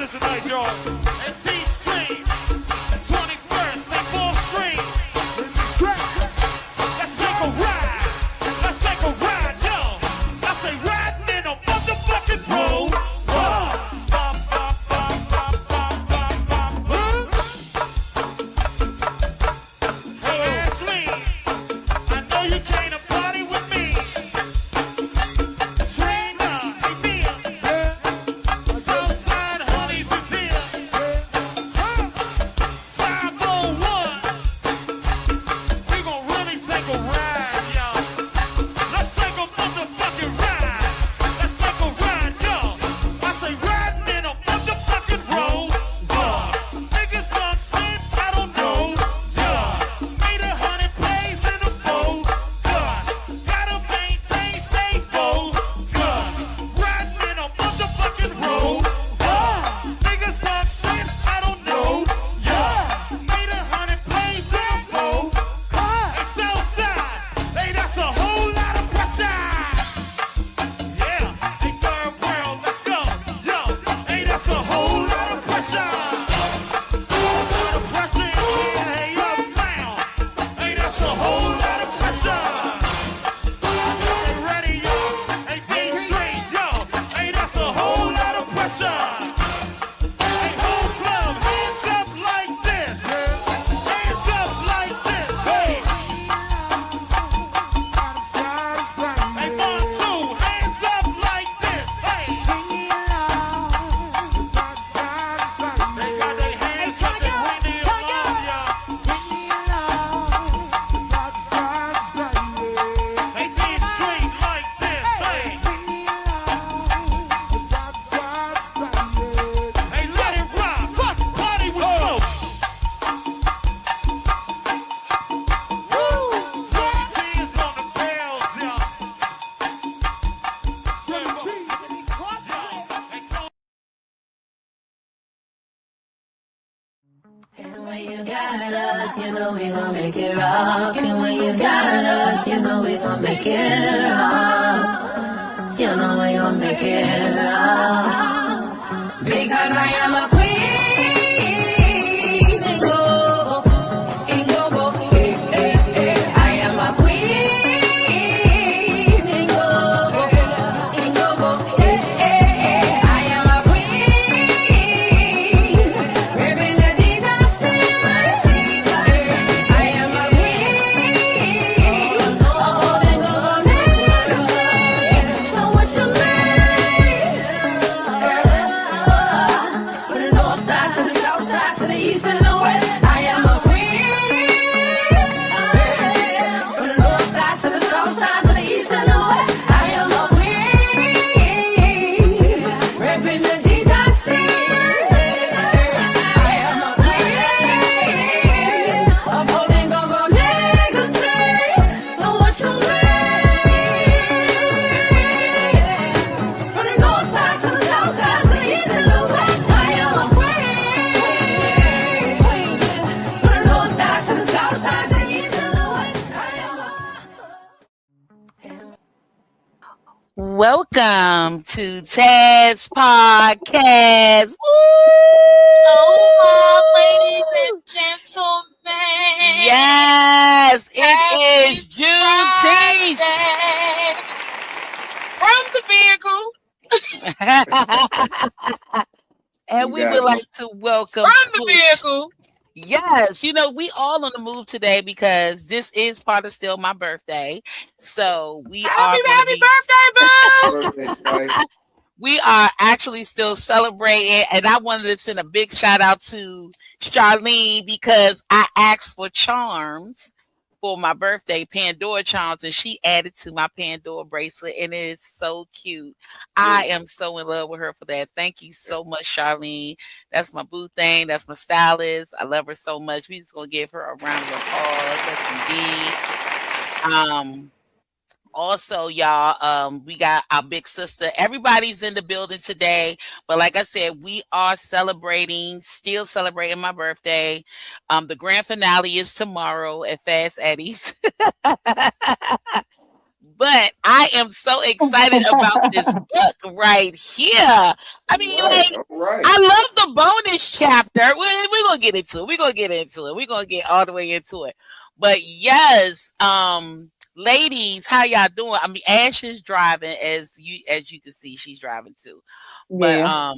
tonight, y'all. And T-Stream, 21st and 4th Street. Let's take a ride. Let's take a ride, yo. I say riding in a motherfucking road. Hey, Ashley, I know you came to party with me. Trina, hey, Mia. Southside honeys is here. 501. We gon' really take a ride, y'all. Let's take a motherfucking ride. Let's take a ride, y'all. I say riding in a motherfucking road. Niggas some shit I don't know. Made 100 plays in a fold. Gotta maintain, stay focused. Riding in a motherfucking road. Niggas some shit I don't know. Made 100 plays in a fold. Hey, Southside, hey, that's a whole lot of pressure. Yeah, hey, third world, let's go. Yo, hey, that's a whole lot of pressure. Whole lot of pressure in here, hey, uptown. Hey, that's a whole lot of pressure. Get ready, yo. Hey, be straight, yo. Hey, that's a whole lot of pressure. Hey, whole club, hands up like this. Hands up like this. Hey. Hey, 1, 2, hands up like this. Hey. They got their hands up and ring the alarm, y'all. Hey, D-Street like this. Hey. Hey, let it rock. Fuck, party with smoke. CBT is on the bells, y'all. And when you got us, you know we gon' make it rock. And when you got us, you know we gon' make it rock. You know we gon' make it rock. Because I am a queen. And go, eh, eh, eh. I am a queen. And go, eh, eh, eh. I am a queen. Repping the dynasty. I am a queen. Oh, then go, so what you mean? From the north side to the south side to the east and the west, I am a queen. From the north side to the south side to the east and the west, I am a queen. Repping the dynasty. I am a queen. Upholding go-go legacy. So what you mean? From the north side to the south side to the east and the west, I am a queen. From the north side to the south side to the east and the west, I am a Welcome to Tad's Podcast. Woo! Oh, ladies and gentlemen. Yes, it Happy is Juneteenth. Friday. From the vehicle. And we would like to welcome From the Pooch. vehicle. Yes, you know, we all on the move today because this is part of still my birthday. So we Happy birthday, boo. we are actually still celebrating, and I wanted to send a big shout out to Charlene because I asked for charms for my birthday, Pandora charms, and she added to my Pandora bracelet, and it is so cute. I am so in love with her for that. Thank you so much, Charlene. That's my boo thing. That's my stylist. I love her so much. We just gonna give her a round of applause. That's indeed. Also, y'all, we got our big sister. Everybody's in the building today, but like I said, we are still celebrating my birthday. The grand finale is tomorrow at Fast Eddie's. But I am so excited about this book right here. I mean, like, All right. I love the bonus chapter. We're gonna get into it. We're gonna get into it. We're gonna get all the way into it. But yes, ladies, how y'all doing? I mean, Ash is driving, as you can see, she's driving too. But Yeah.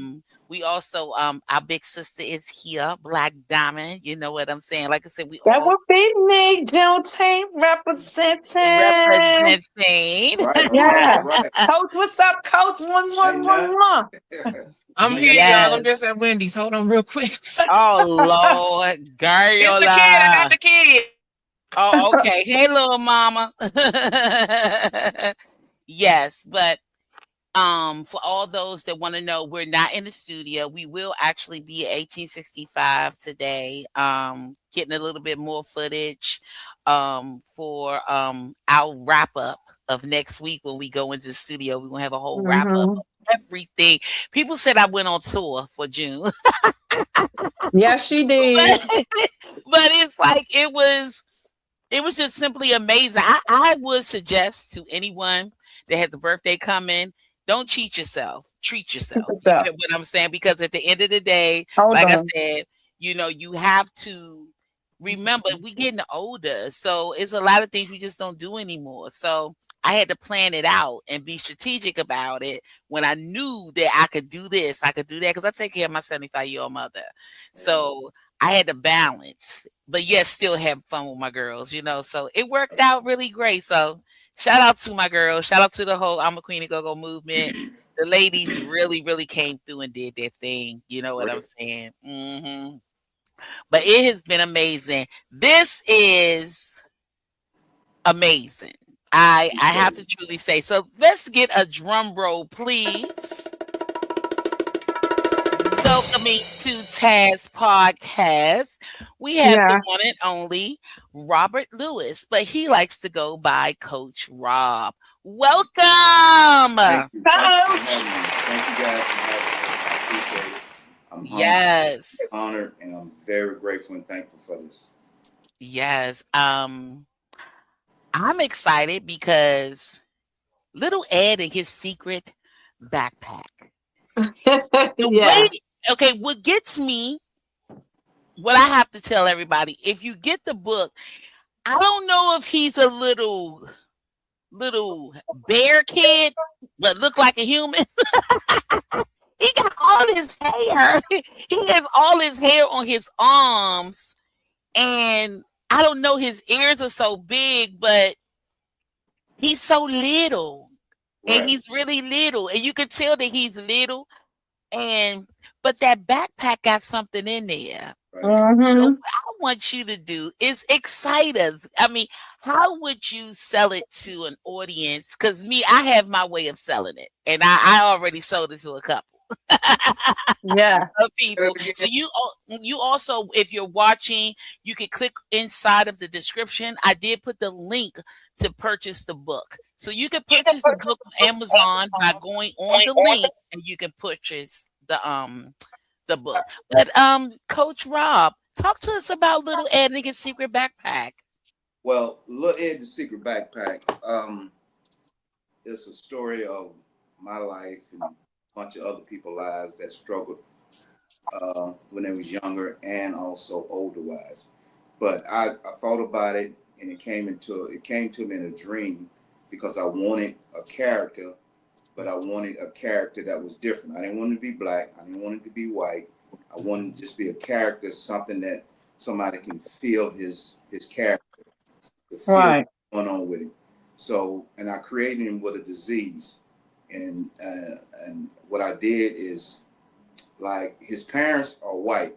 we also our big sister is here, Black Diamond. You know what I'm saying? Like I said, we That all would be me, Juneteenth representing. representing. Right. All right. Yeah. All right. Coach, what's up, Coach? Ain't nothing. 111. I'm here, y'all. I'm Yes. just at Wendy's. Hold on real quick. Oh Lord, It's the kid. I got Gariola. the kid. Oh, okay. Hey, little mama. Yes, but for all those that want to know, we're not in the studio. We will actually be at 1865 today. Getting a little bit more footage for our wrap up of next week when we go into the studio. We're gonna have a whole wrap up Mm-hmm. of everything. People said I went on tour for June. Yes, she did. But it's like it was just simply amazing. I would suggest to anyone that has a birthday coming, don't cheat yourself. Treat yourself. You So, get what I'm saying? Because at the end of the day, hold like I on. said, you have to remember we getting older. So it's a lot of things we just don't do anymore. So I had to plan it out and be strategic about it when I knew that I could do this, I could do that, because I take care of my 75-year-old mother. So I had to balance, but yes, still have fun with my girls. So it worked out really great. So shout out to my girls. Shout out to the whole I'm a Queen of Go-Go movement. The ladies really, really came through and did their thing. You know what I'm Great. saying? But it has been amazing. This is amazing. I have to truly say. So let's get a drum roll, please. Welcoming to Taz Podcast. We have Yeah. the one and only Robert Lewis, but he likes to go by Coach Rob. Welcome. Thank you. Thank you for Hello. having me. Thank you guys for having me. I appreciate it. I'm humbled, Yes. honored, and I'm very grateful and thankful for this. Yes. I'm excited because little Ed and his secret backpack. The Yeah. way, okay, what gets me, what I have to tell everybody, if you get the book, I don't know if he's a little bear kid, but look like a human. He got all his hair. He has all his hair on his arms, and I don't know, his ears are so big, but he's so little. And Right. he's really little. And you can tell that he's little. But that backpack got something in there. Right. So Mm-hmm. what I want you to do is excite us. I mean, how would you sell it to an audience? Because me, I have my way of selling it. And I already sold it to a couple Yeah. of people. So you also, if you're watching, you can click inside of the description. I did put the link to purchase the book. So you can purchase the book on Amazon by going on the link, and you can purchase the book. But Coach Rob, talk to us about Little Ed and his secret backpack. Well, Little Ed's Secret Backpack. It's a story of my life and a bunch of other people's lives that struggled when they was younger and also older wise. But I thought about it, and it came to me in a dream because I wanted a character, but I wanted a character that was different. I didn't want it to be black. I didn't want it to be white. I wanted to just be a character, something that somebody can feel his character, to feel Right. what's going on with him. So, and I created him with a disease, and what I did is, like, his parents are white.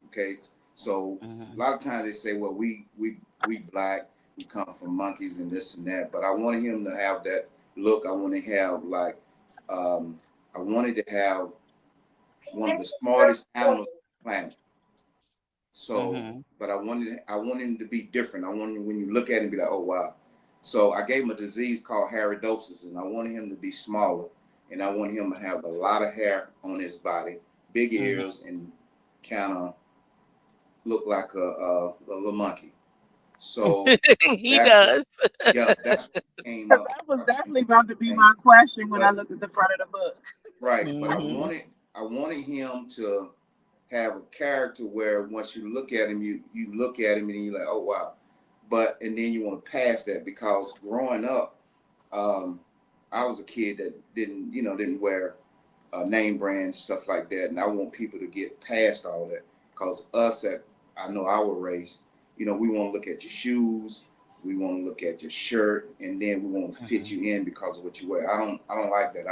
Okay, so a lot of times they say, well, we black, we come from monkeys and this and that, but I wanted him to have that look. I want to have like I wanted to have one of the smartest animals on the planet. So, but I wanted him to be different. I wanted, when you look at him, be like, oh wow. So I gave him a disease called haridosis, and I wanted him to be smaller, and I wanted him to have a lot of hair on his body, big ears, and kind of look like a little monkey. So He that's what, does. yeah, that's what came Because up. that was definitely about to be And my question when I but looked at the front of the book. right, but Hmm. I wanted him to have a character where once you look at him, you look at him and you're like, oh wow. But and then you want to pass that because growing up, um, I was a kid that didn't wear name brand stuff like that, and I want people to get past all that because us at I know our race, we want to look at your shoes, we want to look at your shirt, and then we want to fit Hmm. you in because of what you wear. I don't like that.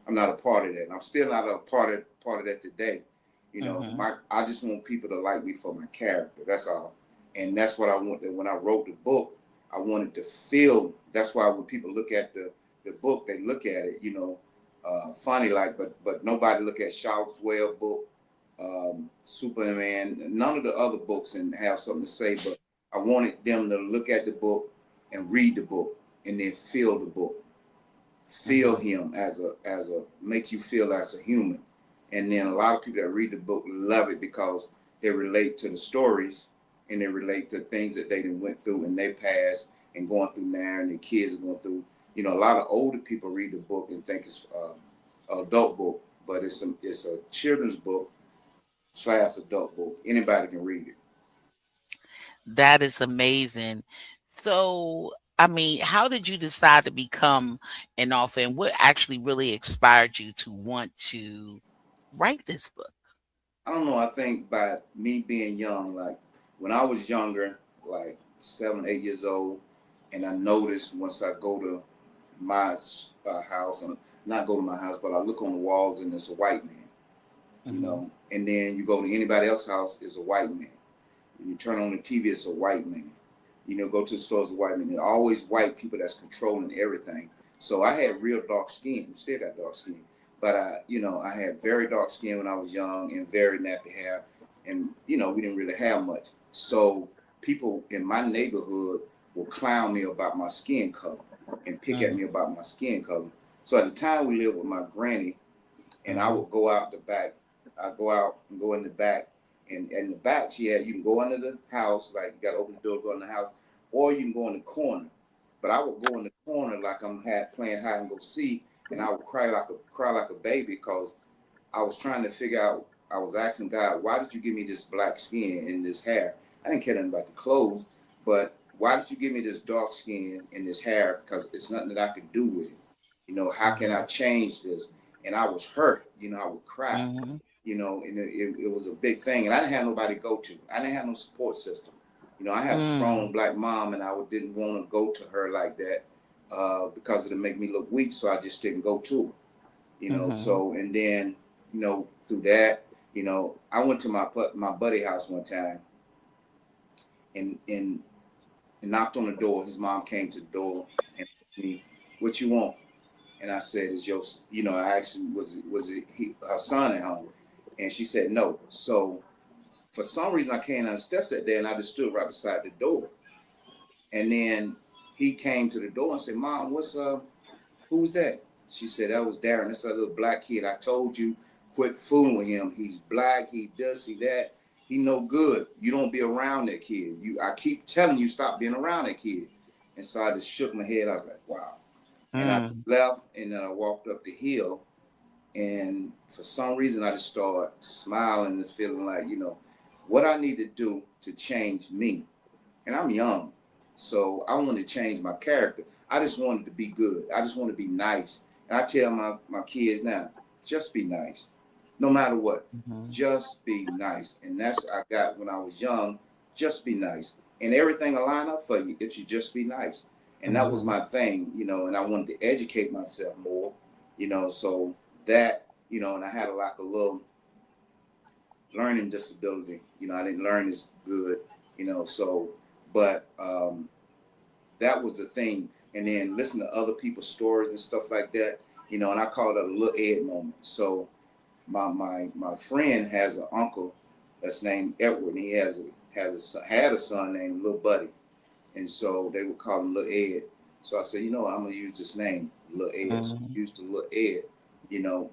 I'm not a part of that, and I'm still not a part of that today. Hmm. I just want people to like me for my character. That's all, and that's what I want. That when I wrote the book, I wanted to feel. That's why when people look at the book, they look at it, funny like, but nobody look at Charlotte's Web book, Superman, none of the other books and have something to say. But I wanted them to look at the book and read the book and then feel the book, feel Hmm. him as a make you feel as a human. And then a lot of people that read the book love it because they relate to the stories and they relate to things that they done went through in their past and going through now and their kids are going through. A lot of older people read the book and think it's an adult book, but it's a children's book / adult book. Anybody can read it. That is amazing. So, I mean, how did you decide to become an author, and what actually really inspired you to want to write this book? I don't know. I think by me being young, like when I was younger, like 7, 8 years old, and I noticed once I go to my house and not go to my house, but I look on the walls and it's a white man, Hmm. and then you go to anybody else's house, it's a white man. When you turn on the TV, it's a white man. Go to the store, it's a white man. There are always white people that's controlling everything. So I had real dark skin, still got dark skin, but I had very dark skin when I was young and very nappy hair, and we didn't really have much. So people in my neighborhood will clown me about my skin color and pick at me Hmm. about my skin color. So at the time we lived with my granny, and I Hmm. would go out the back. I go out and go in the back, and in the back she had you can go under the house, like you got to open the door, go in the house, or you can go in the corner. But I would go in the corner like I'm playing hide and go seek, and I would cry like a baby because I was trying to figure out. I was asking God, why did you give me this black skin and this hair? I didn't care nothing about the clothes, but why did you give me this dark skin and this hair? Because it's nothing that I could do with it. How can I Hmm. change this? And I was hurt. I would cry. Hmm. And it was a big thing. And I didn't have nobody to go to. I didn't have no support system. I had a strong Mm. black mom, and I didn't want to go to her like that because it'd make me look weak. So I just didn't go to her. Mhm. So and then through that, I went to my buddy house one time and knocked on the door. His mom came to the door and asked me, "What you want?" And I said, "Is your?" I asked him, "Was it her son at home?" And she said, "No." So for some reason, I came down the steps that day and I just stood right beside the door. And then he came to the door and said, "Mom, who's that?" She said, "That was Darren. That's that little black kid. I told you, quit fooling with him. He's black. He does see that. He no good. You don't be around that kid. I keep telling you, stop being around that kid." And so I just shook my head. I was like, wow. And I Mm. left and then I walked up the hill. And for some reason, I just started smiling and feeling like, what I need to do to change me. And I'm young. So I wanted to change my character. I just wanted to be good. I just want to be nice. And I tell my kids now, just be nice. No matter what. Mhm. Just be nice. And that's I got when I was young. Just be nice. And everything will line up for you if you just be nice. And that was Mhm. my thing, and I wanted to educate myself more, so that, and I had like a little learning disability. I didn't learn as good, so but that was the thing. And then listen to other people's stories and stuff like that, and I call it a little Ed moment. So my friend has an uncle that's named Edward, and he had a son named Little Buddy, and so they would call him Little Ed. So I said, I'm gonna use this name, Little Ed. So I Mhm. used the Little Ed,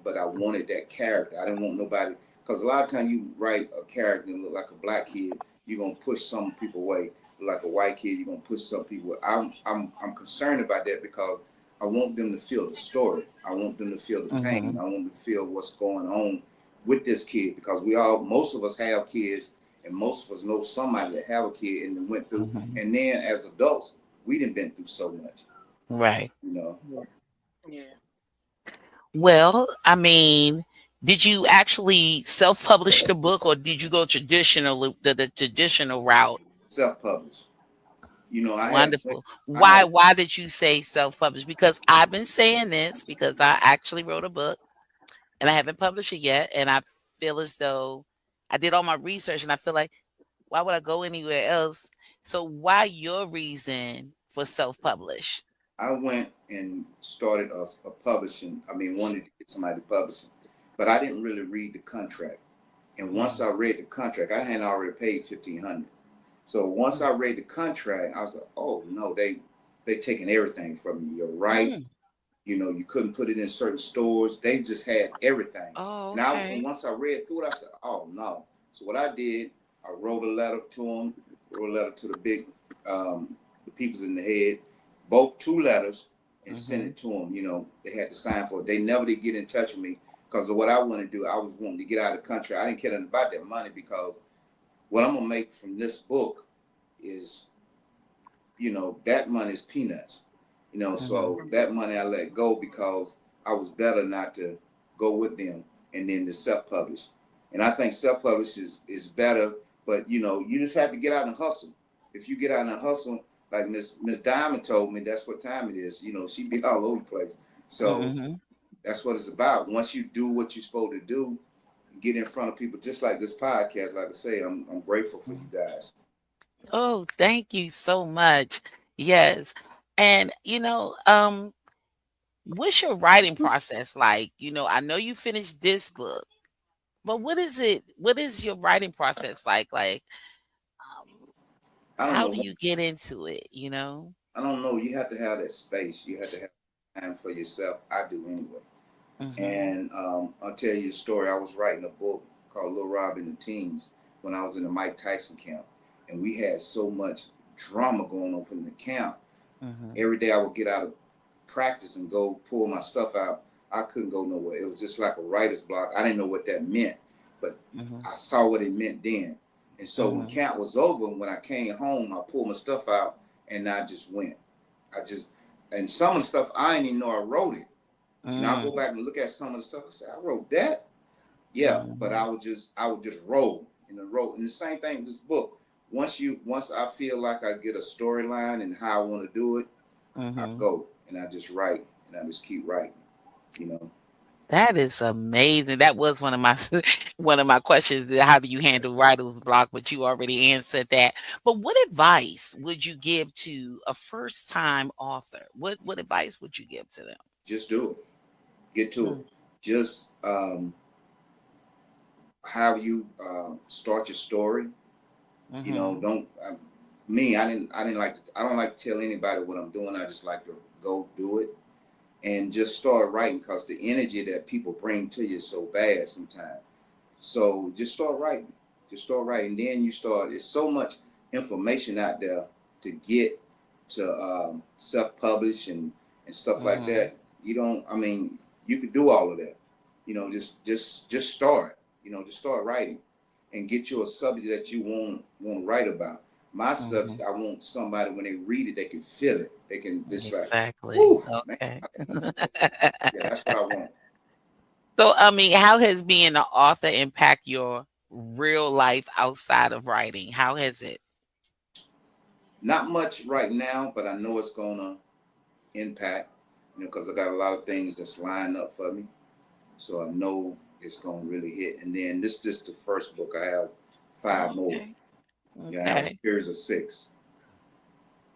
but I wanted that character. I didn't want nobody because a lot of times you write a character and look like a black kid, you're gonna push some people away. like a white kid, you're gonna push some people. I'm concerned about that because I want them to feel the story. I want them to feel the pain. I want them to feel what's going on with this kid because most of us have kids, and most of us know somebody that have a kid and then went through. And then as adults, we done been through so much, Right. you know. Yeah. Well, I mean, did you actually self-publish the book, or did you go the traditional route? Self-published. You know, Wonderful. I had Why did you say self-published? Because I've been saying this because I actually wrote a book and I haven't published it yet, and I feel as though I did all my research, and I feel like why would I go anywhere else? So why your reason for self-publish? I went and started a publishing. I mean, wanted to get somebody publishing, but I didn't really read the contract. And once I read the contract, I had already paid $1,500. So once I read the contract, I was like, oh no, they taking everything from me. You're right. Mm. You know, you couldn't put it in certain stores. They just had everything. Oh, Now, okay. once I read through it, I said, oh no. So what I did, I wrote a letter to them, wrote a letter to the big, the peoples in the head, both 2 letters, and sent it to them. You know, they had to sign for it. They never did get in touch with me because of what I wanted to do. I was wanting to get out of the country. I didn't care nothing about that money because what I'm gonna make from this book is, you know, that money is peanuts. You know, so that money I let go because I was better not to go with them and then to self-publish. And I think self-publish is better, but you know, you just have to get out and hustle. If you get out and hustle, like Miss Diamond told me, that's what time it is. You know, she be all over the place. So that's what it's about. Once you do what you're supposed to do, get in front of people, just like this podcast. Like I say, I'm grateful for you guys. Oh, thank you so much. Yes. And what's your writing process like? I know you finished this book, but what is your writing process like? Like, um, I don't how do know. you get into it? I don't know. You have to have that space. You have to have time for yourself. I do anyway. Mm-hmm. And I'll tell you a story. I was writing a book called Little Rob and the Teens when I was in the Mike Tyson camp. And we had so much drama going on in the camp. Mm-hmm. Every day I would get out of practice and go pull my stuff out. I couldn't go nowhere. It was just like a writer's block. I didn't know what that meant, but I saw what it meant then. And so when camp was over, when I came home, I pulled my stuff out and I just went. And some of the stuff, I didn't even know I wrote it. And I'll go back and look at some of the stuff. I said, I wrote that. Yeah, but I would just roll and roll. And the same thing with this book. Once I feel like I get a storyline and how I want to do it, I go and I just write and I just keep writing. You know. That is amazing. That was one of my one of my questions. How do you handle writer's block? But you already answered that. But what advice would you give to a first time author? What advice would you give to them? Just do it. Get to it. Just how you start your story. You know, I don't like to tell anybody what I'm doing. I just like to go do it and just start writing because the energy that people bring to you is so bad sometimes. So just start writing. Then you start, there's so much information out there to get to self-publish and stuff like that. You could do all of that. You know, just start, just start writing and get you a subject that you want to write about. My subject, I want somebody when they read it, they can feel it. They can just Exactly. man, Okay. yeah, that's what I want. So, I mean, how has being an author impact your real life outside of writing? How has it? Not much right now, but I know it's gonna impact, because I got a lot of things that's lined up for me. So I know it's gonna really hit. And then this is just the first book. I have 5 more. Yeah, I have a series of 6.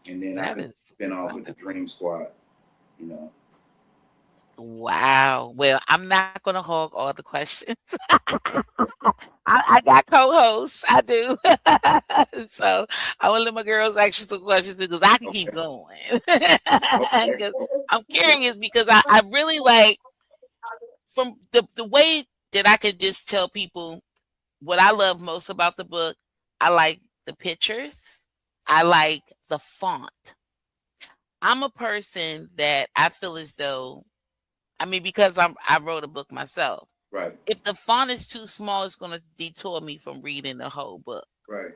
And then I can spin off with the Dream Squad, Wow. Well, I'm not going to hog all the questions. I got co-hosts. I do. So I will let my girls ask you some questions because I can keep going. Because I'm curious because I really like from the way that I could just tell people what I love most about the book. I like the pictures. I like the font. I'm a person that I feel as though, I mean, because I wrote a book myself. Right. If the font is too small, it's going to detour me from reading the whole book Right.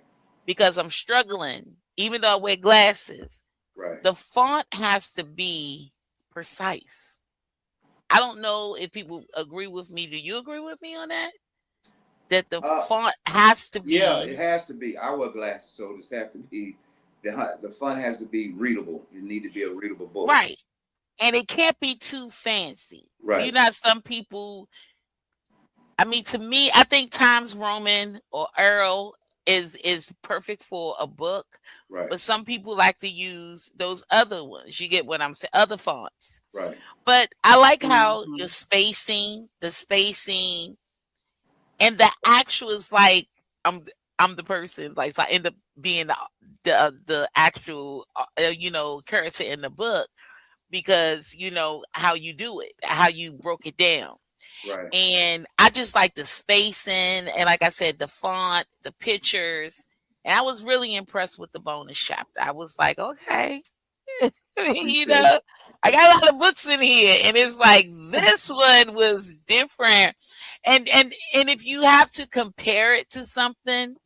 because I'm struggling, even though I wear glasses. Right. The font has to be precise. I don't know if people agree with me. Do you agree with me on that? That the font has to be. Yeah, it has to be. I wear glasses, so this have to be. The font has to be readable. It need to be a readable book. Right. And it can't be too fancy. Right. You know, some people, I mean, to me, I think Times Roman or Earl is perfect for a book. Right. But some people like to use those other ones. You get what I'm saying? Other fonts. Right. But I like how the spacing, and the actual is like I'm the person, like, so I end up being the actual character in the book because you know how you do it, how you broke it down. Right. And I just like the spacing and, like I said, the font, the pictures. And I was really impressed with the bonus chapter. I was like, okay, you know, I got a lot of books in here, and it's like this one was different. And if you have to compare it to something,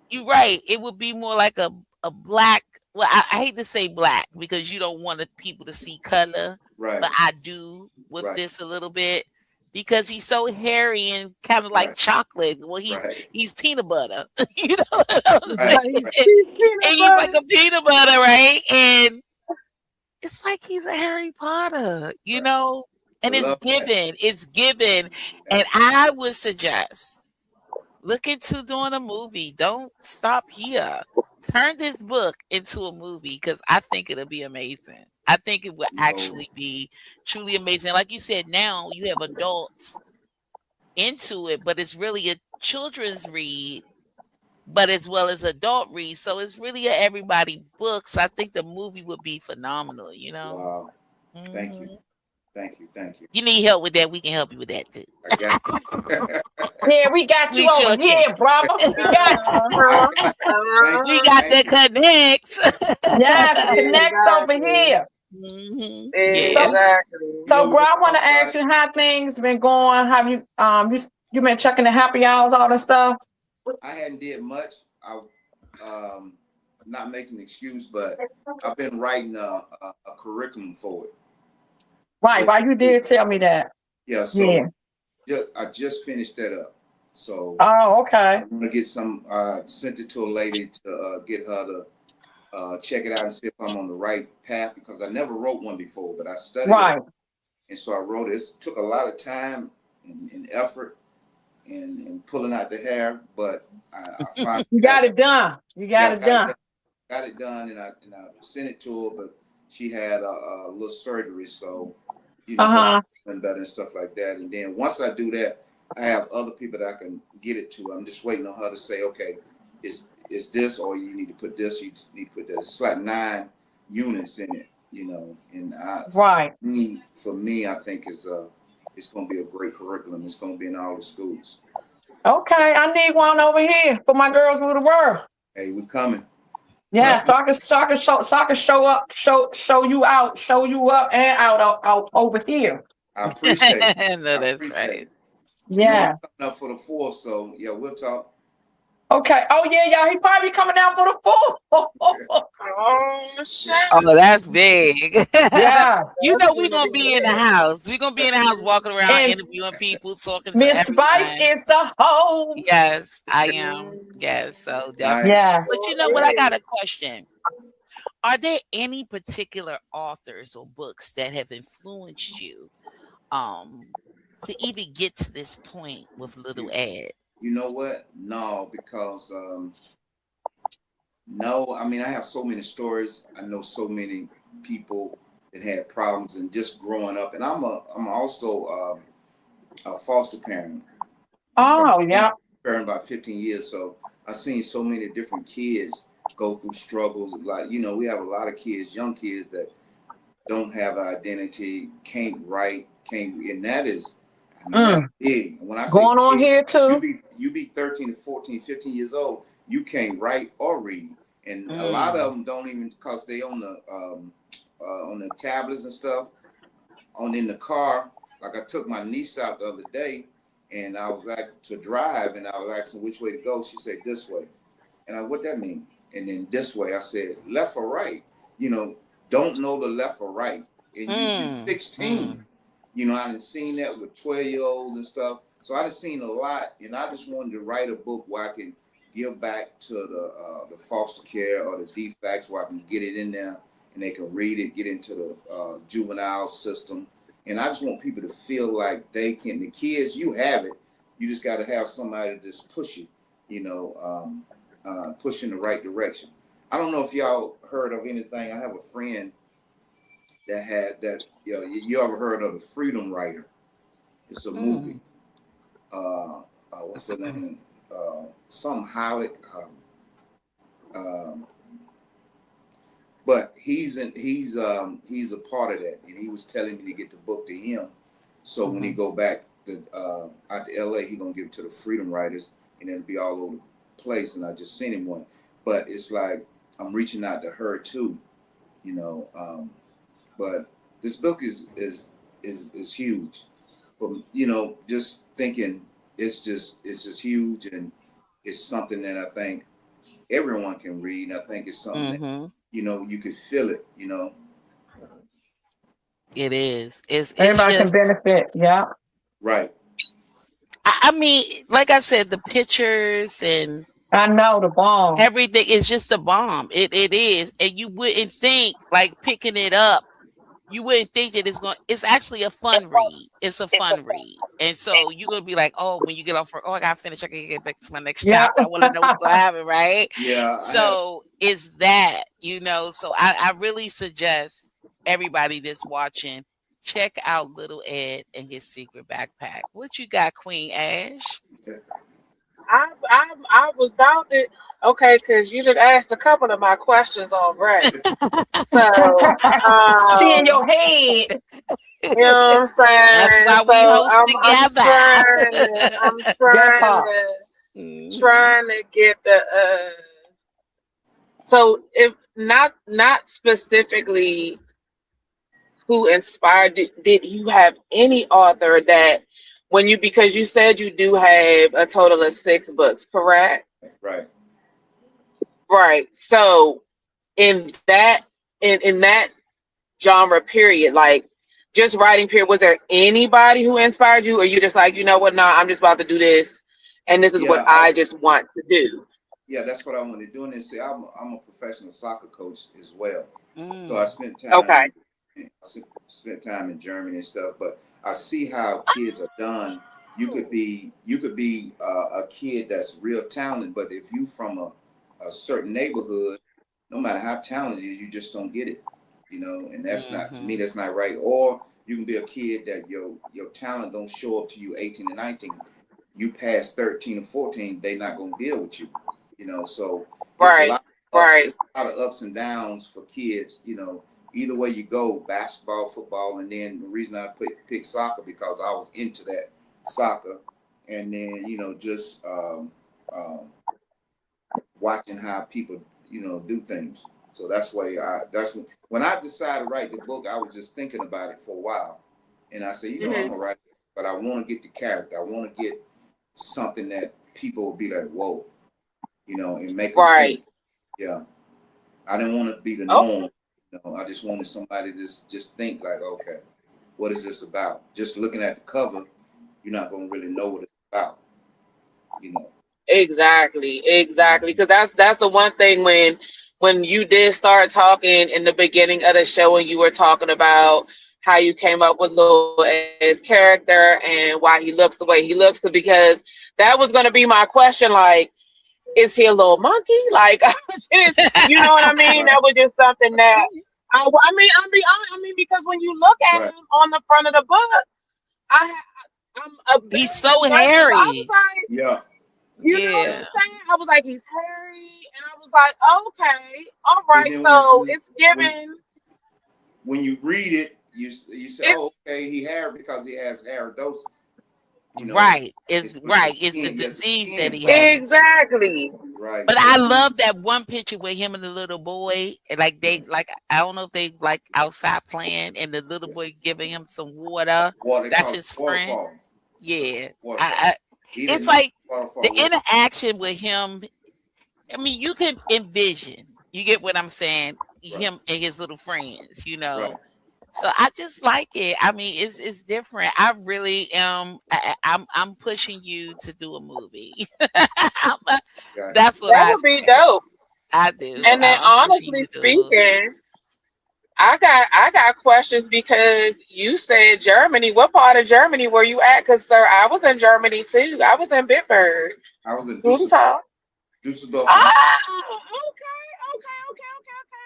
you're right. It would be more like a black. Well, I hate to say black because you don't want people to see color, Right. but I do with this a little bit because he's so hairy and kind of like chocolate. Well, he's peanut butter, you know. What I'm saying? And he's like a peanut butter, right? And it's like he's a Harry Potter, you know. And it's given, and I would suggest look into doing a movie. Don't stop here. Turn this book into a movie because I think it'll be amazing. I think it will actually be truly amazing. Like you said, now you have adults into it, but it's really a children's read, but as well as adult read. So it's really a everybody book. So I think the movie would be phenomenal, you know? Wow. Thank you. Thank you. Thank you. You need help with that? We can help you with that too. I got you. Yeah, we got you over here, brother. We got you. We got the connects. Yes, connects over here. Mm-hmm. Exactly. So, bro, I want to ask you how things been going. Have you you been checking the happy hours, all that stuff? I hadn't did much. I not making an excuse, but I've been writing a curriculum for it. Right, you did tell me that. Yeah, so I just finished that up. So okay. I'm gonna get some sent it to a lady to get her to check it out and see if I'm on the right path because I never wrote one before, but I studied it. And so I wrote it. It took a lot of time and effort and pulling out the hair, but I finally you got it done. You got it done. Got it done, and I sent it to her, but she had a little surgery, so you know, and better and stuff like that. And then once I do that, I have other people that I can get it to. I'm just waiting on her to say, okay, is this, or you need to put this, you need to put this. It's like 9 units in it, you know. And for me, I think it's going to be a great curriculum. It's going to be in all the schools. Okay, I need one over here for my girls of the world. Hey, we're coming. Yeah, so I can show you up and out over here. I appreciate it. No, that's right. Yeah. Coming up for the 4th, so yeah, we'll talk. Okay. Oh yeah, he probably coming down for the 4th. Oh shit. Oh, that's big. Yeah. You know we're gonna be in the house. We're gonna be in the house walking around interviewing people, talking to Miss everyone. Spice is the host. Yes, I am. Yes, so definitely. Yes. But you know what? I got a question. Are there any particular authors or books that have influenced you to even get to this point with Little Ed? You know what? No, because no, I mean I have so many stories. I know so many people that had problems and just growing up. And I'm also a foster parent. Oh yeah. Parent about 15 years. So I've seen so many different kids go through struggles. Like, you know, we have a lot of kids, young kids that don't have an identity, can't write, and that is, I mean, that's big. When I say going on big, here too, you be 13 to 14, 15 years old, you can't write or read. And a lot of them don't even, because they on the tablets and stuff, in the car. Like I took my niece out the other day, and I was to drive, and I was asking which way to go. She said this way, and what that mean? And then this way, I said left or right. Don't know the left or right. And you're 16. I done seen that with 12-year-olds and stuff. So I done seen a lot, and I just wanted to write a book where I can give back to the foster care or the DFACS, where I can get it in there and they can read it, get into the juvenile system. And I just want people to feel like they can. The kids, you have it. You just got to have somebody to just push you, push in the right direction. I don't know if y'all heard of anything. I have a friend that had that. You ever heard of the Freedom Writer? It's a movie. What's the name? Some Howard. But he's a part of that, and he was telling me to get the book to him. So when he go back to out to LA, he gonna give it to the Freedom Writers, and it'll be all over the place. And I just sent him one. But it's like I'm reaching out to her too, But this book is huge. But just thinking it's just huge, and it's something that I think everyone can read. And I think it's something that you could feel it. It is. It's Everybody just, can benefit. Yeah. Right. I mean, like I said, the pictures and I know the bomb. everything is just a bomb. It is, and you wouldn't think, like, picking it up. You wouldn't think that it's actually a fun read. It's a fun read. And so you're going to be like, oh, when you get off work, I got to finish. I can get back to my next chapter. I want to know what's going to happen, right? Yeah. So it's that, So I really suggest everybody that's watching, check out Little Ed and his secret backpack. What you got, Queen Ash? I was about to. Okay, because you did asked a couple of my questions already. So, She in your head. you know what I'm saying? That's why we host together. I'm That trying to get the. So if not specifically, who inspired? Did you have any author that because you said you do have a total of 6 books, correct? Right. Right. So in that genre period, like just writing period, was there anybody who inspired you, or you just like, I'm just about to do this, and this is what I just want to do? Yeah, that's what I want to do. And see, I'm a professional soccer coach as well. So I spent time. Okay. Spent time in Germany and stuff, but I see how kids are done. You could be a kid that's real talented, but if you from a certain neighborhood, no matter how talented you just don't get it, and that's not, to me, that's not right. Or you can be a kid that your talent don't show up to you 18 and 19. You pass 13 or 14, they not gonna deal with you, so right. It's a lot of ups and downs for kids, either way you go, basketball, football. And then the reason I picked soccer, because I was into that soccer, and then just watching how people do things. So that's why when I decided to write the book, I was just thinking about it for a while, and I said, I'm gonna write it, but I want to get the character. I want to get something that people will be like, whoa, and make them think. Yeah, I didn't want to be the norm. I just wanted somebody to just think like, okay, what is this about? Just looking at the cover, you're not gonna really know what it's about. Exactly. Because that's the one thing when you did start talking in the beginning of the show, and you were talking about how you came up with Lil Ed's character and why he looks the way he looks, because that was going to be my question. Like, is he a little monkey? Like, you know what I mean? That was just something that I mean, because when you look at him on the front of the book, he's so hairy. I was like, yeah. You know what I'm saying? I was like, he's hairy, and I was like, okay, all right. So it's given. When you read it, you say, oh, okay, he hairy because he has hairodosis. Right. It's a disease that he has. Exactly. Right. But I love that one picture with him and the little boy. And like I don't know if they like outside playing and the little boy giving him some water. Water. They That's call it his friend. waterfall. Yeah. Waterfall. It's like the Waterfall. interaction with him. I mean, you can envision. You get what I'm saying? Him and his little friends, you know. Right. So I just like it. I mean, it's different. I really am. I'm pushing you to do a movie. That's what That I would be say. dope. I do. And then I'm pushing honestly you to do a movie. speaking, I got questions because you said Germany. What part of Germany were you at? Because sir, I was in Germany too. I was in Bitburg. I was in Guten Tag. Dusseldorf. Oh, okay.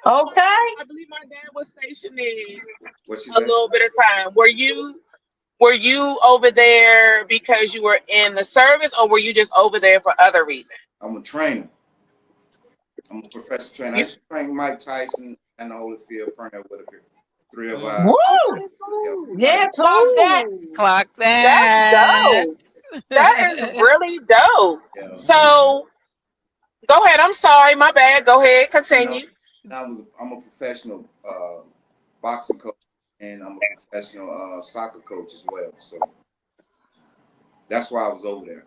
Okay. I believe my dad was stationed there What she a said? little bit of time. Were you over there because you were in the service, or were you just over there for other reasons? I'm a trainer. I'm a professional trainer. I used to train Mike Tyson and Holyfield, Pernell Whitaker, 3 of us. Woo! Okay, cool. Yeah, Cool. clock that. Clock That's that. dope. That is really dope. Yeah. So go ahead. I'm sorry, my bad. Go ahead, continue. I'm a professional boxing coach, and I'm a professional soccer coach as well. So that's why I was over there.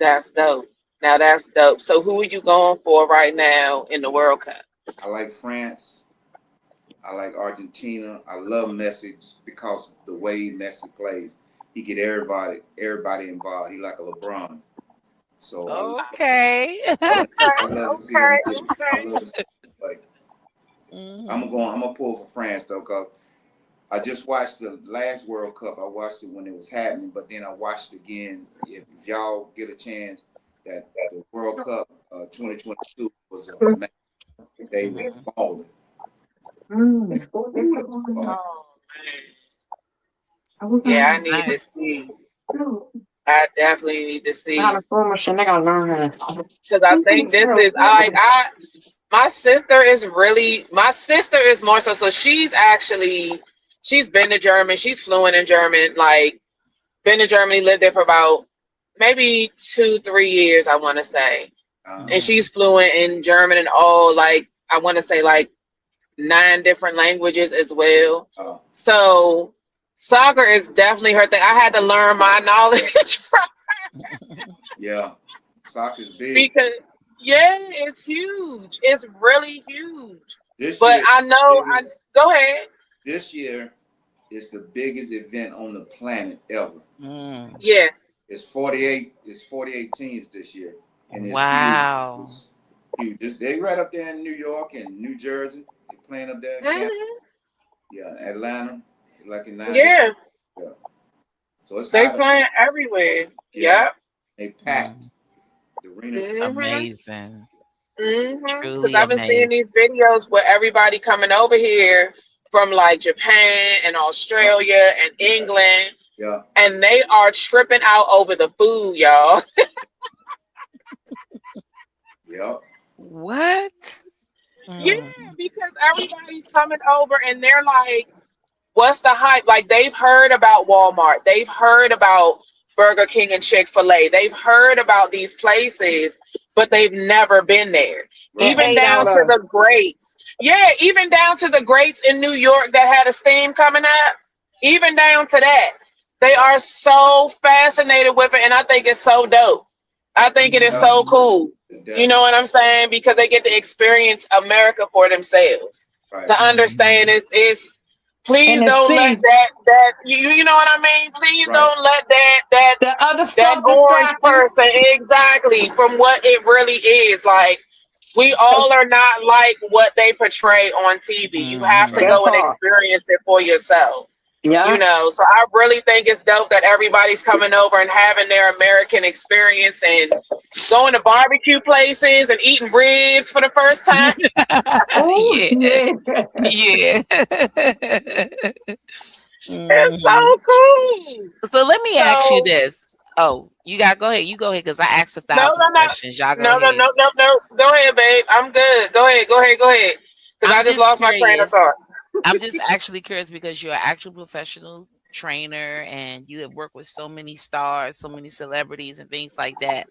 That's dope. Now that's dope. So who are you going for right now in the World Cup? I like France. I like Argentina. I love Messi because the way Messi plays, he get everybody involved. He like a LeBron. So Okay. I love to see him. I Okay. love to see him play. I'm gonna pull for France though, because I just watched the last World Cup. I watched it when it was happening, but then I watched it again. If y'all get a chance, that the World Cup 2022 was amazing. They was balling. Oh man. Yeah, I need to see. I definitely need to see. Because I think this is my sister is more so she's been to German, she's fluent in German, like been to Germany, lived there for about maybe 2-3 years, I want to say. And she's fluent in German and all, like I want to say like 9 different languages as well. So soccer is definitely her thing. I had to learn my knowledge from her. Yeah, soccer's big. Because it's huge. It's really huge. Go ahead. This year is the biggest event on the planet ever. Yeah. It's 48 teams this year. And it's wow. Huge. It's huge. They right up there in New York and New Jersey. They playing up there. Yeah, Atlanta. Like in 9. Yeah. So it's they playing everywhere. Yeah. They packed the arena. Amazing. Because I've been seeing these videos where everybody coming over here from like Japan and Australia and England. Yeah. And they are tripping out over the food, y'all. Yep. What? Yeah, because everybody's coming over and they're like, what's the hype? Like they've heard about Walmart. They've heard about Burger King and Chick-fil-A. They've heard about these places, but they've never been there. Even down to the greats. Yeah, even down to the greats in New York that had a steam coming up. Even down to that. They are so fascinated with it, and I think it's so dope. I think it is so cool. You know what I'm saying? Because they get to experience America for themselves. Right. To understand it's please don't let that you know what I mean? Please don't let that orange person exactly from what it really is. Like we all are not like what they portray on TV. You have to go and experience it for yourself. Yeah. You know, so I really think it's dope that everybody's coming over and having their American experience and going to barbecue places and eating ribs for the first time. Yeah. It's so cool. So let me ask you this. Oh, go ahead. You go ahead because I asked 1,000 questions. Y'all go ahead. No. Go ahead, babe. I'm good. Go ahead. Because I just lost my train of thought. I'm just actually curious because you're an actual professional trainer and you have worked with so many stars, so many celebrities and things like that.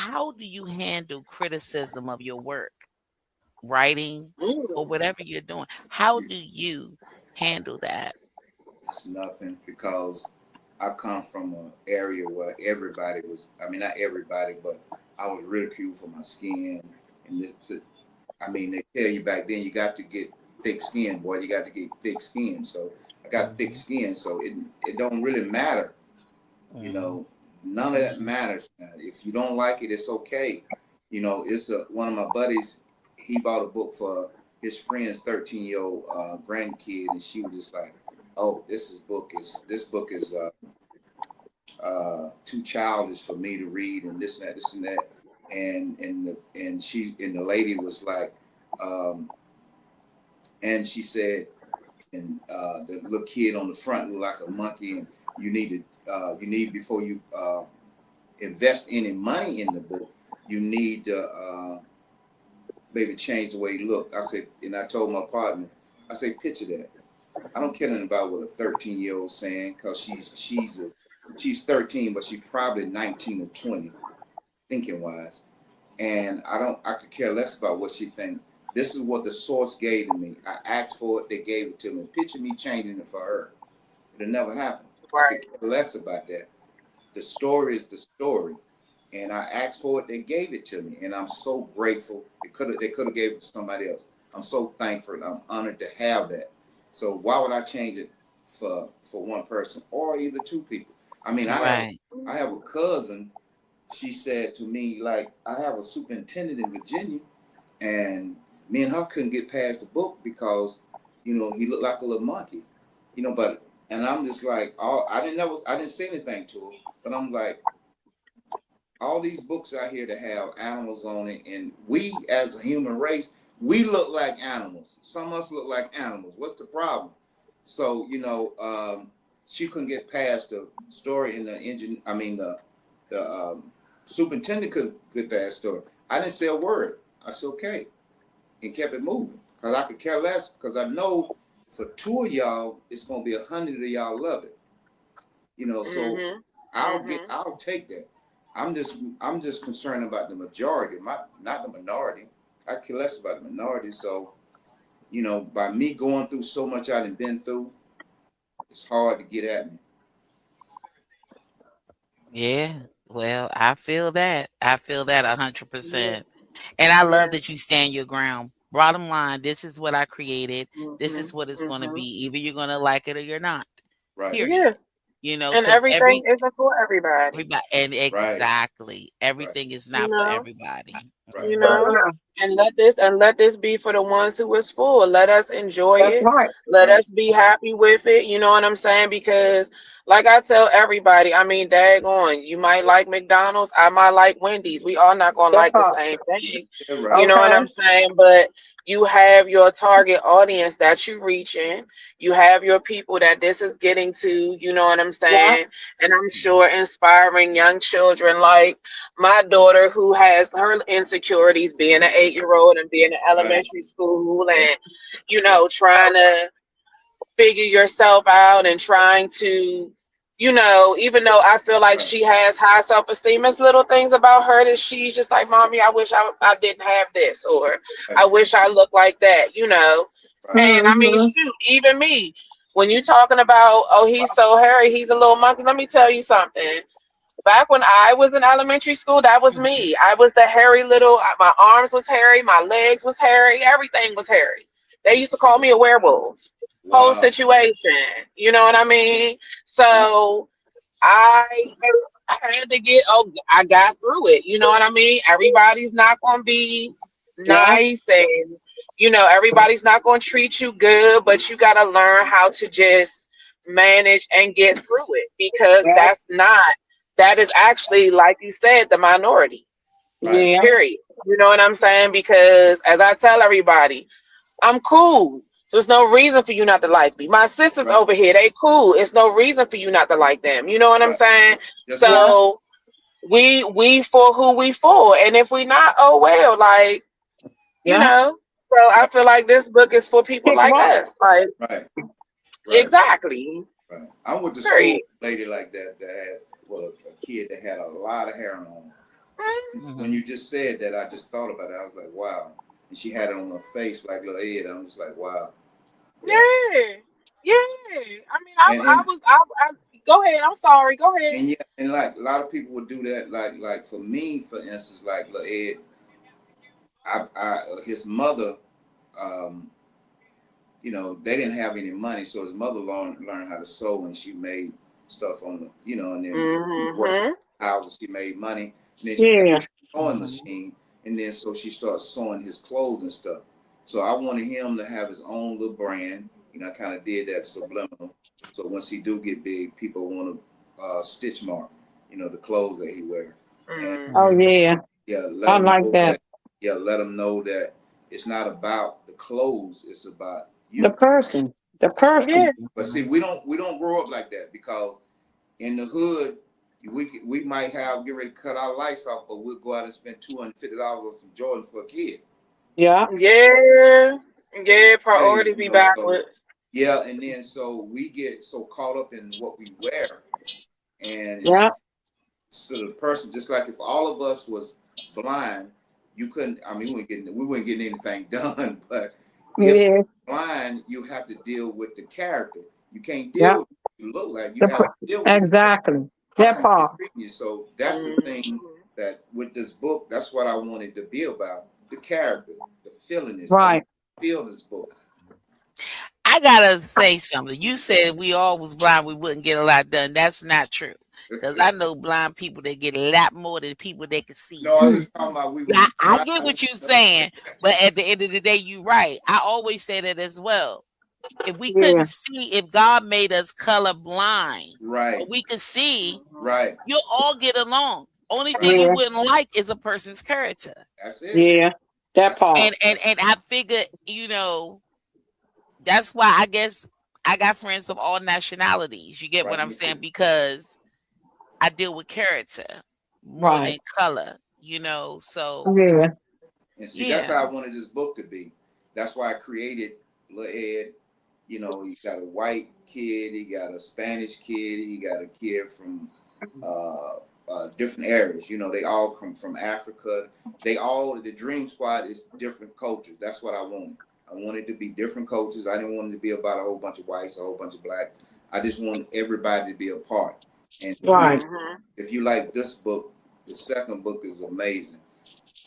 how do you handle criticism of your work, writing, or whatever you're doing? How do you handle that? It's nothing because I come from an area where everybody was, I mean, not everybody, but I was ridiculed for my skin. And this, I mean, they tell you back then, you got to get thick skin, boy. You got to get thick skin. So I got thick skin. So it don't really matter. You know, none of that matters. If you don't like it, it's okay. You know, it's one of my buddies, he bought a book for his friend's 13-year-old grandkid, and she was just like, oh, this book is too childish for me to read, and this and that. And the lady was like, and she said, and the little kid on the front looked like a monkey, and you need before you invest any money in the book, you need to maybe change the way you look. I said, and I told my partner, I said, picture that. I don't care nothing about what a 13-year-old saying, because she's 13, but she's probably 19 or 20, thinking wise. And I could care less about what she think. This is what the source gave to me. I asked for it, they gave it to me. Picture me changing it for her. It'll never happen. Right. I could care less about that. The story is the story. And I asked for it, they gave it to me. And I'm so grateful. They could have gave it to somebody else. I'm so thankful and I'm honored to have that. So why would I change it for one person or either two people? I mean, I have a cousin. She said to me, like, I have a superintendent in Virginia, and me and her couldn't get past the book because, you know, he looked like a little monkey, you know. And I'm just like, I didn't say anything to her, but I'm like, all these books out here that have animals on it, and we as a human race, we look like animals. Some of us look like animals. What's the problem? So, you know, she couldn't get past the story in the engine. I mean, the superintendent couldn't get that story. I didn't say a word. I said, okay, and kept it moving. Because I could care less, because I know for two of y'all, it's going to be 100 of y'all love it. You know, so I'll take that. I'm just concerned about the majority, not the minority. I care less about the minority. So, you know, by me going through so much I done been through, it's hard to get at me. Yeah. Well, I feel that. I feel that 100%. And I love that you stand your ground. Bottom line, this is what I created. This is what it's going to be. Either you're going to like it or you're not. Right. Period. Yeah. You know, And because everything isn't for everybody. and Right. exactly, everything is You not for know, everybody. Right. you know, and let this be for the ones who is full. Let us enjoy That's it. right. Let Right. us be happy with it. You know what I'm saying? Because like I tell everybody, I mean, daggone, you might like McDonald's, I might like Wendy's. We all not gonna like the same thing. Yeah, You right. know what Okay. I'm saying? But you have your target audience that you reaching. You have your people that this is getting to, you know what I'm Yeah. saying? And I'm sure inspiring young children like my daughter who has her insecurities being an 8-year-old and being in Right. elementary school and, you know, trying to figure yourself out and trying to, you know, even though I feel like Right. she has high self-esteem, it's little things about her that she's just like, mommy, I wish I didn't have this, or I Right. wish I looked like that, you know. Right. And I mean, shoot, even me, when you're talking about, oh, he's so hairy, he's a little monkey, let me tell you something. Back when I was in elementary school, that was me. I was the hairy little, my arms was hairy, my legs was hairy, everything was hairy. They used to call me a werewolf. Whole Wow. situation. You know what I mean? Wow. So I had to I got through it. You know what I mean? Everybody's not going to be Yeah. nice and, you know, everybody's not going to treat you good, but you got to learn how to just manage and get through it because Yeah. that is actually, like you said, the minority, Right. Yeah. period. You know what I'm saying? Because as I tell everybody, I'm cool. So it's no reason for you not to like me. My sisters Right. over here, they cool. It's no reason for you not to like them. You know what I'm Right. saying? That's right. So we for who we for. And if we not, oh well, like, you Yeah. know. So I feel like this book is for people Kick like butt. us. Like, Right. Right. exactly. Right. I went to school Period. with a lady like that had, well, a kid that had a lot of hair on him. When you just said that, I just thought about it. I was like, wow. And she had it on her face like little Ed. I'm just like, wow. Yeah. Yeah. I mean, I go ahead. I'm sorry. Go ahead. And yeah, and like a lot of people would do that. Like for me, for instance, like little Ed, his mother, you know, they didn't have any money, so his mother learned how to sew, and she made stuff on the, you know, and then worked hours, she made money, and then she had a sewing machine, and then so she started sewing his clothes and stuff. So I wanted him to have his own little brand. You know, I kind of did that subliminal. So once he do get big, people want to stitch mark, you know, the clothes that he wear. And, Oh yeah, I like that. Yeah, let them know that it's not about the clothes; it's about you. The person. Yeah. But see, we don't grow up like that, because in the hood, we might get ready to cut our lights off, but we'll go out and spend $250 on some Jordan for a kid. Yeah. Yeah. Yeah. Priorities be backwards. Yeah, and then so we get so caught up in what we wear, and so the person, just like if all of us was blind, you couldn't. I mean, we weren't getting anything done. But if blind, you have to deal with the character. You can't deal with what you look like. You have to deal with exactly that part. So that's the thing that with this book, that's what I wanted to be about: the character, the feeling. This right. Feel this book. I gotta say something. You said we all was blind, we wouldn't get a lot done. That's not true. Because I know blind people that get a lot more than people that can see. No, I was talking about I get what you're saying, but at the end of the day, you're right. I always say that as well. If we couldn't see, if God made us color blind, right, we could see, right, you'll all get along. Only thing you wouldn't like is a person's character. That's it. Yeah, that part. And I figured, you know, that's why I guess I got friends of all nationalities. You get what I'm saying? Because I deal with character more than color, you know. So and see, that's how I wanted this book to be. That's why I created Lil Ed. You know, he got a white kid, he got a Spanish kid, he got a kid from different areas. You know, they all come from Africa. The Dream Squad is different cultures. That's what I wanted. I wanted to be different cultures. I didn't want it to be about a whole bunch of whites, a whole bunch of blacks. I just wanted everybody to be a part. And if you like this book, the second book is amazing.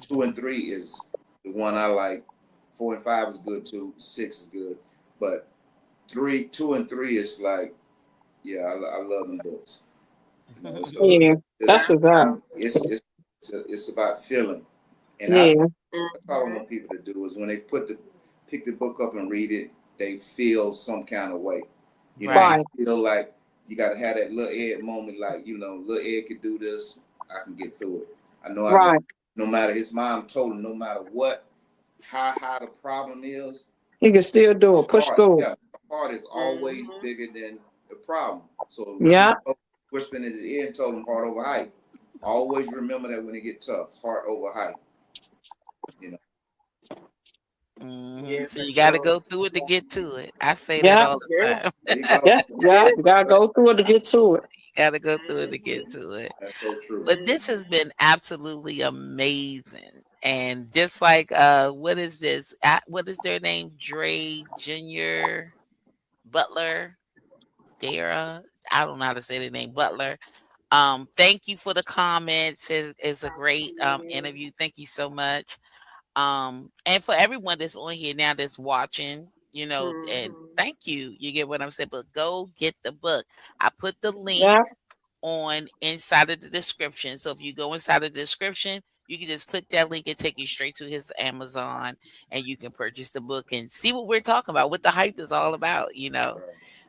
2 and 3 is the one I like. 4 and 5 is good too. 6 is good, but 2 and 3 is like, yeah, I love them books. You know, so that's what's up. It's about feeling, and that's all I want people to do is when they pick the book up and read it, they feel some kind of way. You know, they feel like you got to have that little Ed moment, like, you know, little Ed could do this, I can get through it. I know no matter, his mom told him, no matter what, how the problem is, he can still do it. Push through. Yeah, the heart is always bigger than the problem. So whispering in his ear and told him heart over height. Always remember that when it get tough, heart over height. You know. So you got to go through it to get to it. I say that all the time. You got to go through it to get to it. You got to go through it to get to it. That's so true. But this has been absolutely amazing. And just like, what is this? What is their name? Dre Jr. Butler, Dara. I don't know how to say the name, Butler. Thank you for the comments. It's a great interview. Thank you so much. And for everyone that's on here now that's watching, you know, and thank you. You get what I'm saying? But go get the book. I put the link on inside of the description. So if you go inside of the description, you can just click that link and take you straight to his Amazon, and you can purchase the book and see what we're talking about, what the hype is all about, you know.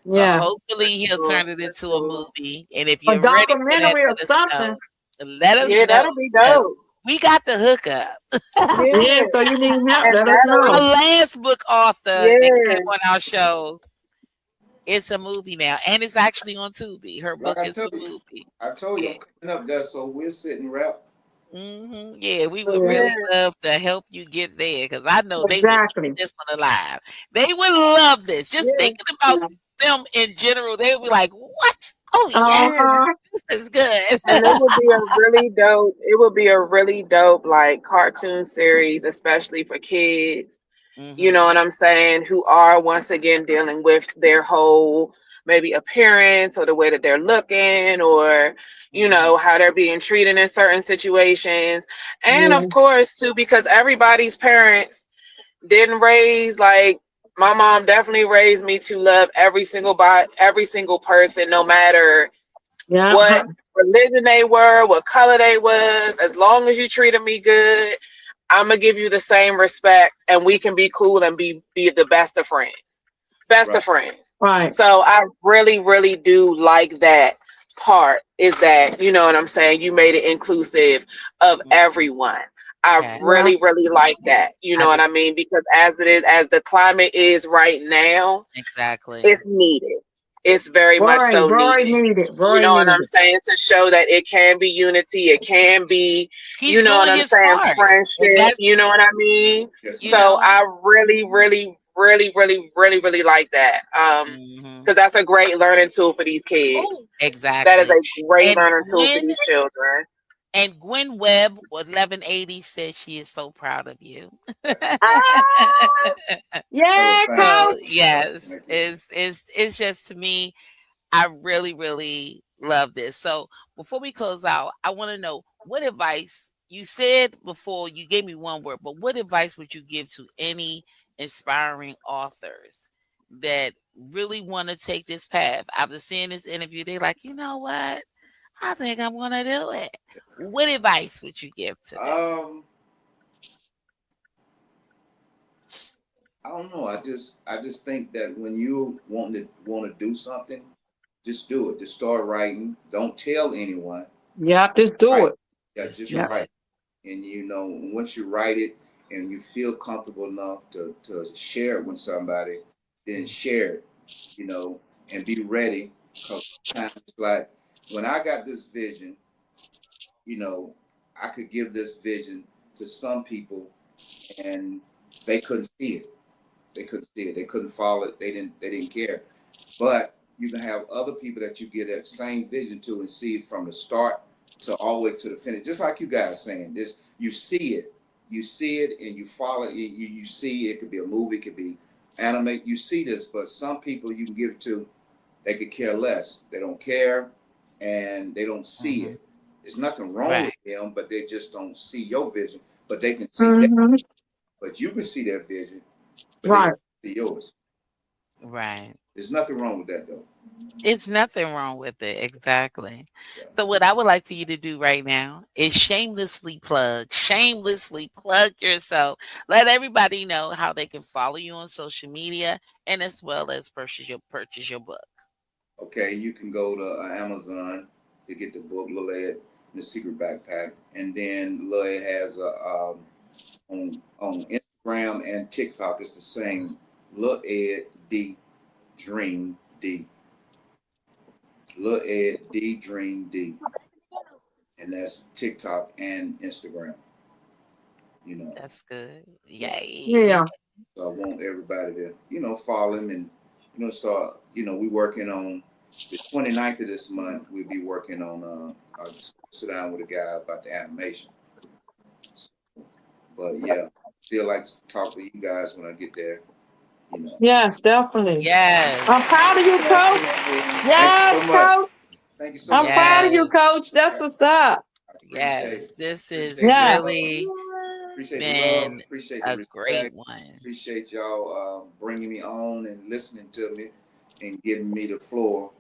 So hopefully he'll turn it into a movie. And if you're ready for that, or something, let us know. Yeah, that'll be dope. We got the hookup. So you need help. Let us know. Our last book author that came on our show. It's a movie now, and it's actually on Tubi. Her book is a movie. I told you I'm coming up there, so we'll sit and rap. Yeah, we would really love to help you get there, because I know they would keep this one alive. They would love this. Just thinking about them in general, they would be like, "What? Oh yeah, this is good. And it would be a really dope. It would be a really dope like cartoon series, especially for kids. You know Mm-hmm. what I'm saying? Who are once again dealing with their whole maybe appearance or the way that they're looking or Mm-hmm. how they're being treated in certain situations. And Yeah. of course, too, because everybody's parents didn't raise like my mom definitely raised me to love every single person, no matter Yeah. what religion they were, what color they was. As long as you treated me good, I'm gonna give you the same respect, and we can be cool and be the best of friends, best Right. of friends. Right. So I really, really do like that part. Is that what I'm saying? You made it inclusive of Mm-hmm. everyone. I Okay. Yeah. really, really like that. You I know what do I mean? Because as the climate is right now, exactly. it's needed. It's very much Very, so very needed. needed. You Very know what I'm needed. saying? To show that it can be unity, it can be, you He's know what doing I'm his saying, part, and friendship, that's you know what I mean? Yes, you ma'am. So know. I really, really, really, really, really, really like that. Mm-hmm. Because that's a great learning tool for these kids. That is Exactly. a great And learning tool for these children. Gwen Webb with 1180 said she is so proud of you. Ah, Oh, yeah, thank you. So coach. yes, Thank you. it's just to me, I really, really love this. So before we close out, I want to know what advice you said before you gave me one word, but what advice would you give to any inspiring authors that really want to take this path? After seeing this interview, they're like, you know what? I think I'm gonna do it. What advice would you give to them? I don't know. I just think that when you want to do something, just do it. Just start writing. Don't tell anyone. Yep, just do Write. it. Yeah, Just just do Yep. write. it. And once you write it and you feel comfortable enough to share it with somebody, then share it. And be ready. Because sometimes it's like when I got this vision, you know, I could give this vision to some people and they couldn't see it. They couldn't see it. They couldn't follow it. They didn't care. But you can have other people that you give that same vision to and see it from the start to all the way to the finish. Just like you guys saying this, you see it. You see it and you follow it. You see it could be a movie, it could be anime. You see this, but some people you can give it to, they could care less. They don't care and they don't see Mm-hmm. it. There's nothing wrong Right. with them, but they just don't see your vision. But they can see that. Mm-hmm. But you can see their vision, but they Right. can't see yours. Right. There's nothing wrong with that, though. It's nothing wrong with it. Exactly. Yeah. So what I would like for you to do right now is shamelessly plug yourself. Let everybody know how they can follow you on social media and as well as purchase your book. Okay, you can go to Amazon to get the book Lil Ed and the Secret Backpack, and then Lil Ed has on Instagram and TikTok. It's the same Lil Ed D Dream D. Lil Ed D Dream D, and that's TikTok and Instagram. You know, That's good. yeah. Yay. Yeah. So I want everybody to follow him and start. We working on the 29th of this month. We'll be working on I'll just sit down with a guy about the animation. So, but yeah, still like to talk to you guys when I get there. Yes, definitely. Yes. I'm proud of you, coach. Definitely. Thank you so Yes, much. coach. Thank you so I'm much. proud of Yes. you, coach. That's what's up. I appreciate Yes. it. This is Appreciate the love. Yes. really Appreciate the love. been Appreciate the a great respect. one. Appreciate y'all bringing me on and listening to me and giving me the floor.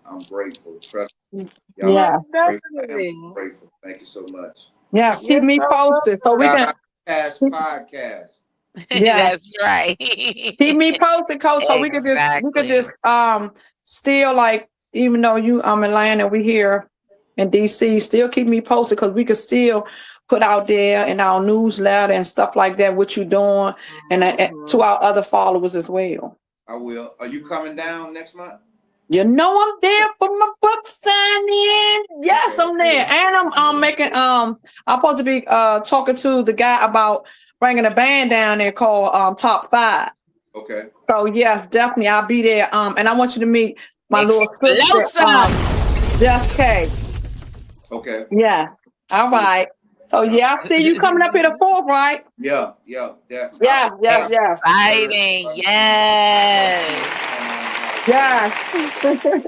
I'm grateful. Trust me. Y'all are Yeah. Most grateful. I am definitely. grateful. Thank you so much. Yeah. Keep You're me so posted so we welcome. can. Shout out past podcast. Yeah. That's right. Keep me posted, coach, so we could just Exactly. still like even though you in Atlanta and we here in DC, still keep me posted because we could still put out there in our newsletter and stuff like that what you're doing and to our other followers as well. I will. Are you coming down next month? You know I'm there for my book signing. Yes, Okay, I'm there, good. and I'm making I'm supposed to be talking to the guy about bringing a band down there called Top 5. Okay. So yes, definitely I'll be there. And I want you to meet my little sister, Explosive. Just K. Okay. Yes. All right. So yeah, I see you coming up here the 4th, right? Yeah, definitely. Yes, yes, yes. Exciting. Yes. Yes.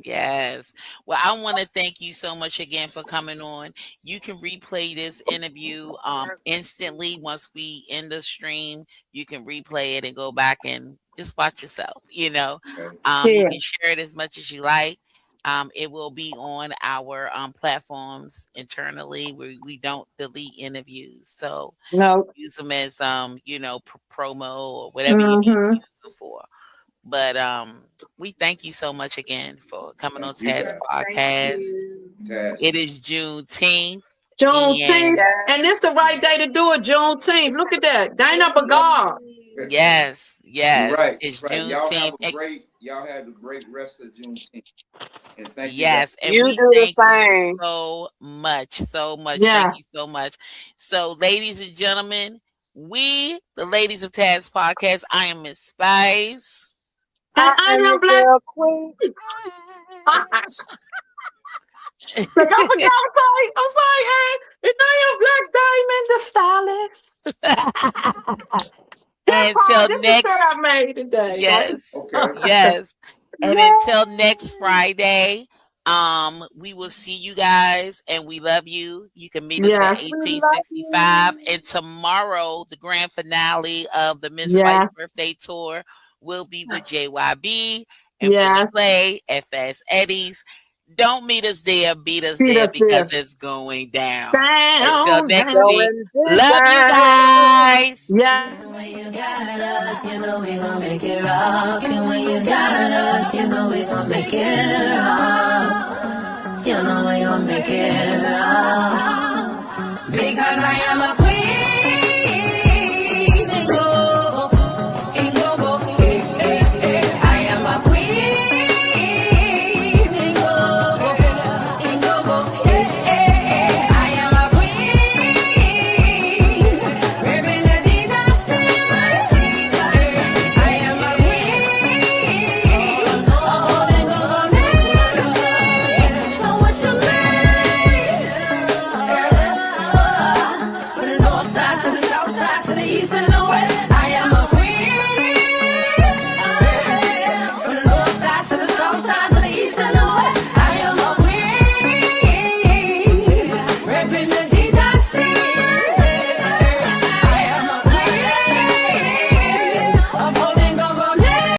Yes. Well, I want to thank you so much again for coming on. You can replay this interview instantly once we end the stream. You can replay it and go back and just watch yourself, you know. Okay. You Yeah. can share it as much as you like. It will be on our platforms internally where we don't delete interviews. So No. use them as promo or whatever you need to Mm-hmm. use them for. But we thank you so much again for coming on Thank you, Tad's guys. podcast. Taz. It is Juneteenth. Juneteenth. And it's the right day to do it, Juneteenth. Look at that. Dana Bagar. Yes, yes. You're right. It's Right. Juneteenth. Y'all have a great rest of Juneteenth. And thank you. Yes, and You we do the thank you same. so much. Yeah. Thank you so much. So, ladies and gentlemen, we, the ladies of Taz podcast, I am Miss Spice. And I am Black Girl Queen. Like, I'm sorry, and I am Black Diamond, the stylist. Until This next, is that I made today. yes, Okay. yes, and until next Friday, we will see you guys, and we love you. You can meet us at 1865, and tomorrow the grand finale of the Miss Spice birthday tour will be with JYB and Push Play at Fast Eddie's. Don't meet us there, beat us there because it's going down. Until next week, love you guys. Yeah. When you got us, you know we gon' make it rock. And when you got us, you know we gon' make it rock. You know we gon' make it rock. Because I am a